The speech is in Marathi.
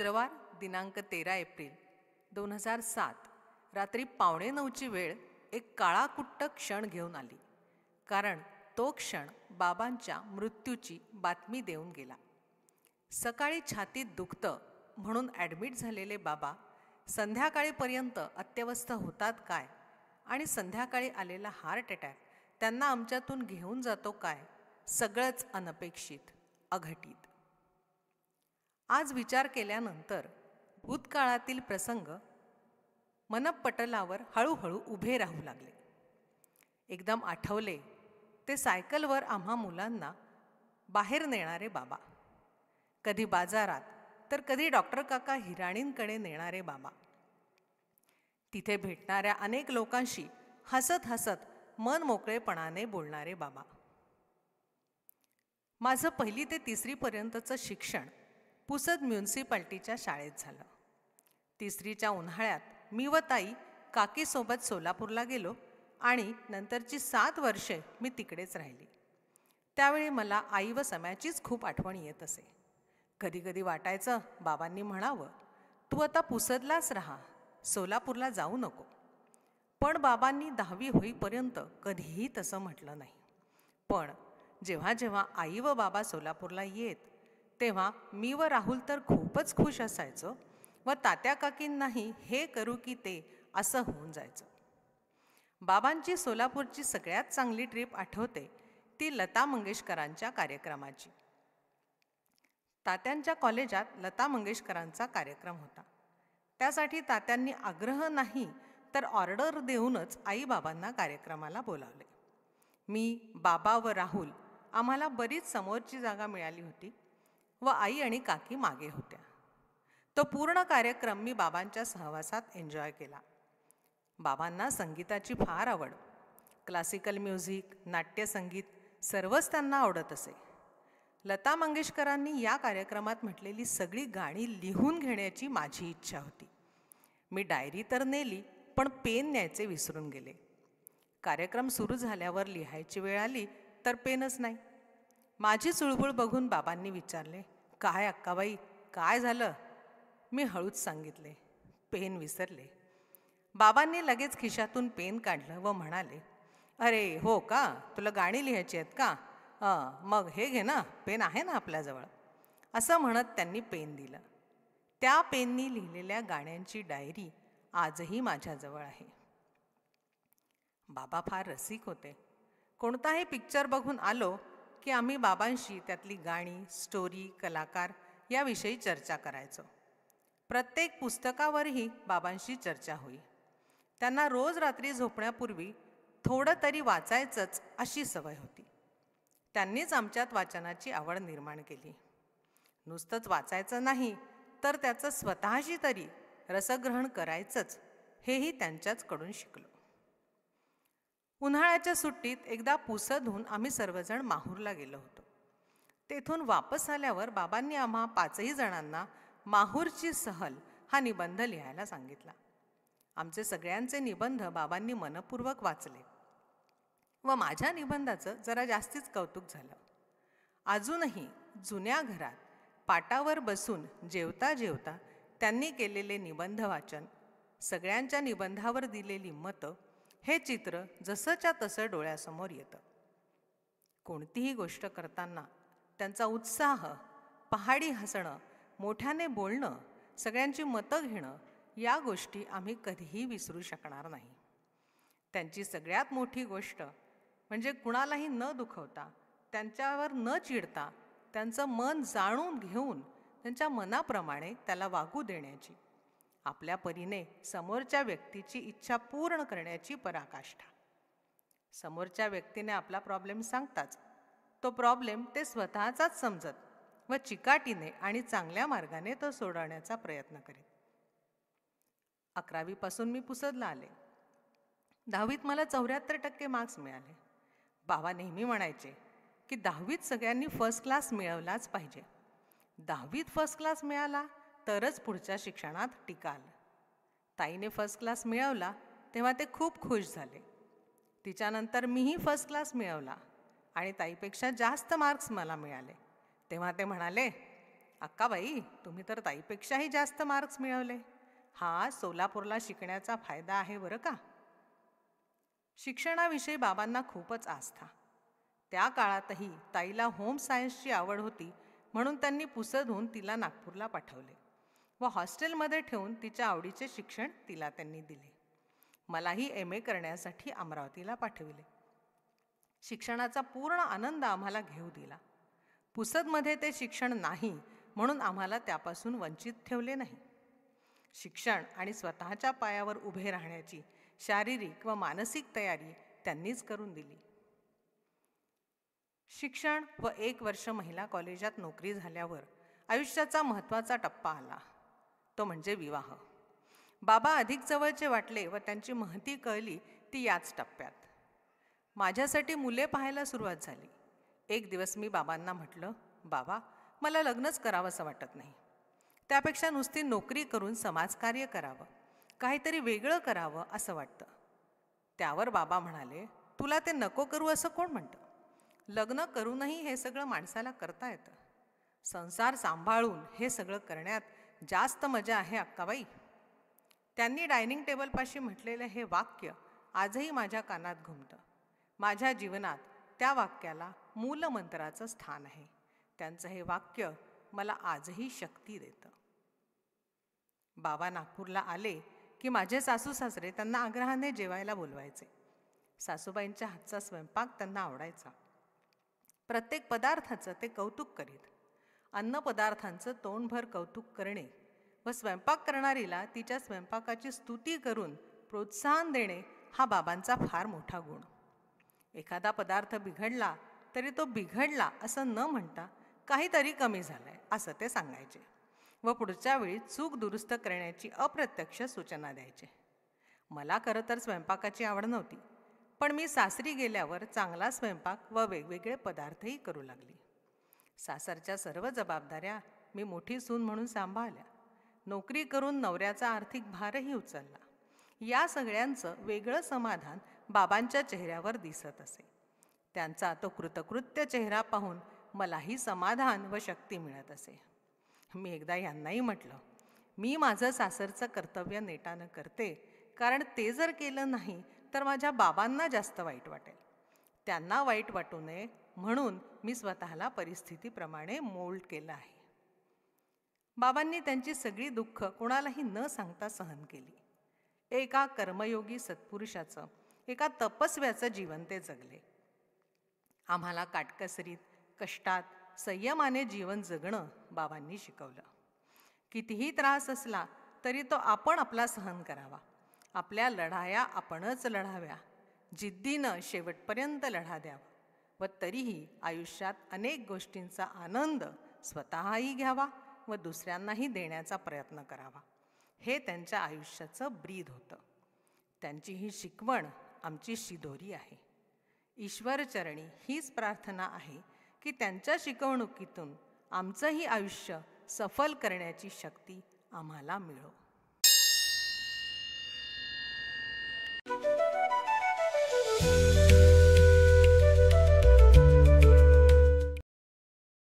शुक्रवार दिनांक 13 एप्रिल 2007 रात्री 8:45ची वेळ एक काळाकुट्ट क्षण घेऊन आली. कारण तो क्षण बाबांच्या मृत्यूची बातमी देऊन गेला. सकाळी छातीत दुखतं म्हणून ॲडमिट झालेले बाबा संध्याकाळीपर्यंत अत्यवस्थ होतात काय आणि संध्याकाळी आलेला हार्ट अटॅक त्यांना आमच्यातून घेऊन जातो काय, सगळंच अनपेक्षित, अघटित. आज विचार केल्यानंतर भूतकाळातील प्रसंग मनपटलावर हळूहळू उभे राहू लागले. एकदम आठवले ते सायकलवर आम्हा मुलांना बाहेर नेणारे बाबा, कधी बाजारात तर कधी डॉक्टर काका हिराणींकडे नेणारे बाबा, तिथे भेटणाऱ्या अनेक लोकांशी हसत हसत मन मोकळेपणाने बोलणारे बाबा. माझं 1ली ते 3री पर्यंतचं शिक्षण पुसद म्युन्सिपाल्टीच्या शाळेत झालं. 3रीच्या उन्हाळ्यात मी व ताई काकीसोबत सोलापूरला गेलो आणि नंतरची 7 वर्षे मी तिकडेच राहिली. त्यावेळी मला आई व सम्याचीच खूप आठवण येत असे. कधी कधी वाटायचं बाबांनी म्हणावं, तू आता पुसदलाच राहा, सोलापूरला जाऊ नको. पण बाबांनी 10वी होईपर्यंत कधीही तसं म्हटलं नाही. पण जेव्हा जेव्हा आई व बाबा सोलापूरला येत तेव्हा मी व राहुल तर खूपच खुश असायचो व तात्या काकींनाही हे करू की ते असं होऊन जायचं. बाबांची सोलापूरची सगळ्यात चांगली ट्रीप आठवते ती लता मंगेशकरांच्या कार्यक्रमाची. तात्यांच्या कॉलेजात लता मंगेशकरांचा कार्यक्रम होता. त्यासाठी तात्यांनी आग्रह नाही तर ऑर्डर देऊनच आईबाबांना कार्यक्रमाला बोलावले. मी, बाबा व राहुल आम्हाला बरीच समोरची जागा मिळाली होती व आई आणि काकी मागे होत्या. तो पूर्ण कार्यक्रम मी बाबांच्या सहवासात एन्जॉय केला. बाबांना संगीताची फार आवड. क्लासिकल म्युझिक, नाट्यसंगीत सर्वच त्यांना आवडत असे. लता मंगेशकरांनी या कार्यक्रमात म्हटलेली सगळी गाणी लिहून घेण्याची माझी इच्छा होती. मी डायरी तर नेली पण पेन न्यायचे विसरून गेले. कार्यक्रम सुरू झाल्यावर लिहायची वेळ आली तर पेनच नाही. माझी चुळबुळ बघून बाबांनी विचारले, काय अक्काबाई, काय झालं? मी हळूच सांगितले, पेन विसरले. बाबांनी लगेच खिशातून पेन काढलं व म्हणाले, अरे हो का, तुला गाणी लिहायची आहेत का? मग हे घे ना, पेन आहे ना आपल्याजवळ. असं म्हणत त्यांनी पेन दिलं. त्या पेननी लिहिलेल्या गाण्यांची डायरी आजही माझ्याजवळ आहे. बाबा फार रसिक होते. कोणताही पिक्चर बघून आलो की आम्ही बाबांशी त्यातली गाणी, स्टोरी, कलाकार याविषयी चर्चा करायचो. प्रत्येक पुस्तकावरही बाबांशी चर्चा होई. त्यांना रोज रात्री झोपण्यापूर्वी थोडं तरी वाचायचंच अशी सवय होती. त्यांनीच आमच्यात वाचनाची आवड निर्माण केली. नुसतंच वाचायचं नाही तर त्याचं स्वतःशी तरी रसग्रहण करायचंच, हेही त्यांच्याचकडून शिकलो. उन्हाळ्याच्या सुट्टीत एकदा पुसदहून आम्ही सर्वजण माहूरला गेलो होतो. तेथून वापस आल्यावर बाबांनी आम्हा 5ही जणांना माहूरची सहल हा निबंध लिहायला सांगितला. आमचे सगळ्यांचे निबंध बाबांनी मनपूर्वक वाचले व माझ्या निबंधाचं जरा जास्तीच कौतुक झालं. अजूनही जुन्या घरात पाटावर बसून जेवता जेवता त्यांनी केलेले निबंध वाचन, सगळ्यांच्या निबंधावर दिलेली मतं, हे चित्र जसंच्या तसं डोळ्यासमोर येतं. कोणतीही गोष्ट करताना त्यांचा उत्साह, पहाडी हसणं, मोठ्याने बोलणं, सगळ्यांची मतं घेणं या गोष्टी आम्ही कधीही विसरू शकणार नाही. त्यांची सगळ्यात मोठी गोष्ट म्हणजे कुणालाही न दुखवता, त्यांच्यावर न चिडता, त्यांचं मन जाणून घेऊन त्यांच्या मनाप्रमाणे त्याला वागू देण्याची, आपल्या परीने समोरच्या व्यक्तीची इच्छा पूर्ण करण्याची पराकाष्ठा. समोरच्या व्यक्तीने आपला प्रॉब्लेम सांगताच तो प्रॉब्लेम ते स्वतःचाच समजत व चिकाटीने आणि चांगल्या मार्गाने तो सोडवण्याचा प्रयत्न करीत. 11वीपासून मी पुसदला आले. 10वीत मला 74% मार्क्स मिळाले. बाबा नेहमी म्हणायचे की 10वीत सगळ्यांनी फर्स्ट क्लास मिळवलाच पाहिजे. 10वीत फर्स्ट क्लास मिळाला तरच पुढच्या शिक्षणात टिकाल. ताईने फर्स्ट क्लास मिळवला तेव्हा ते खूप खुश झाले. तिच्यानंतर मीही फर्स्ट क्लास मिळवला आणि ताईपेक्षा जास्त मार्क्स मला मिळाले तेव्हा ते म्हणाले, अक्काबाई, तुम्ही तर ताईपेक्षाही जास्त मार्क्स मिळवले. हा सोलापूरला शिकण्याचा फायदा आहे बरं का. शिक्षणाविषयी बाबांना खूपच आस्था. त्या काळातही ताईला होम सायन्सची आवड होती, म्हणून त्यांनी पुसदहून तिला नागपूरला पाठवले व हॉस्टेलमध्ये ठेवून तिच्या आवडीचे शिक्षण तिला त्यांनी दिले. मलाही MA करण्यासाठी अमरावतीला पाठविले. शिक्षणाचा पूर्ण आनंद आम्हाला घेऊ दिला. पुसदमध्ये ते शिक्षण नाही म्हणून आम्हाला त्यापासून वंचित ठेवले नाही. शिक्षण आणि स्वतःच्या पायावर उभे राहण्याची शारीरिक व मानसिक तयारी त्यांनीच करून दिली. शिक्षण व 1 वर्ष महिला कॉलेजात नोकरी झाल्यावर आयुष्याचा महत्त्वाचा टप्पा आला, तो म्हणजे विवाह. बाबा अधिक जवळचे वाटले व त्यांची महती कळली ती याच टप्प्यात. माझ्यासाठी मुले पाहायला सुरुवात झाली. एक दिवस मी बाबांना म्हटलं, बाबा, मला लग्नच करावंसं वाटत नाही. त्यापेक्षा नुसती नोकरी करून समाजकार्य करावं, काहीतरी वेगळं करावं असं वाटतं. त्यावर बाबा म्हणाले, तुला ते नको करू असं कोण म्हणतं? लग्न करूनही हे सगळं माणसाला करता येतं. संसार सांभाळून हे सगळं करण्यात जास्त मजा आहे अक्काबाई. त्यांनी डायनिंग टेबलपाशी म्हटलेलं हे वाक्य आजही माझ्या कानात घुमतं. माझ्या जीवनात त्या वाक्याला मूलमंत्राचं स्थान आहे. त्यांचं हे वाक्य मला आजही शक्ती देतं. बाबा नागपूरला आले की माझे सासू सासरे त्यांना आग्रहाने जेवायला बोलवायचे. सासूबाईंच्या हातचा स्वयंपाक त्यांना आवडायचा. प्रत्येक पदार्थाचं ते कौतुक करीत. अन्नपदार्थांचं तोंडभर कौतुक करणे व स्वयंपाक करणारीला तिच्या स्वयंपाकाची स्तुती करून प्रोत्साहन देणे हा बाबांचा फार मोठा गुण. एखादा पदार्थ बिघडला तरी तो बिघडला असं न म्हणता काहीतरी कमी झालंय असं ते सांगायचे व पुढच्या वेळी चूक दुरुस्त करण्याची अप्रत्यक्ष सूचना द्यायचे. मला खरं तर स्वयंपाकाची आवड नव्हती, पण मी सासरी गेल्यावर चांगला स्वयंपाक व वेगवेगळे पदार्थही करू लागली. सासरच्या सर्व जबाबदाऱ्या मी मोठी सून म्हणून सांभाळल्या. नोकरी करून नवऱ्याचा आर्थिक भारही उचलला. या सगळ्यांचं वेगळं समाधान बाबांच्या चेहऱ्यावर दिसत असे. त्यांचा तो कृतकृत्य चेहरा पाहून मलाही समाधान व शक्ती मिळत असे. मी एकदा यांनाही म्हटलं, मी माझं सासरचं कर्तव्य नेटानं करते, कारण ते जर केलं नाही तर माझ्या बाबांना जास्त वाईट वाटेल. त्यांना वाईट वाटू नये म्हणून मी स्वतःला परिस्थितीप्रमाणे मोल्ड केलं आहे. बाबांनी त्यांची सगळी दुःख कोणालाही न सांगता सहन केली. एका कर्मयोगी सत्पुरुषाचं, एका तपस्व्याचं जीवन ते जगले. आम्हाला काटकसरीत, कष्टात, संयमाने जीवन जगणं बाबांनी शिकवलं. कितीही त्रास असला तरी तो आपण आपला सहन करावा. आपल्या लढाया आपणच लढाव्या. जिद्दीनं शेवटपर्यंत लढा द्यावा व तरीही आयुष्यात अनेक गोष्टींचा आनंद स्वतःही घ्यावा व दुसऱ्यांनाही देण्याचा प्रयत्न करावा. हे त्यांच्या आयुष्याचं ब्रीद होतं. त्यांची ही शिकवण आमची शिदोरी आहे. ईश्वरचरणी हीच प्रार्थना आहे की त्यांच्या शिकवणुकीतून आमचंही आयुष्य सफल करण्याची शक्ती आम्हाला मिळो.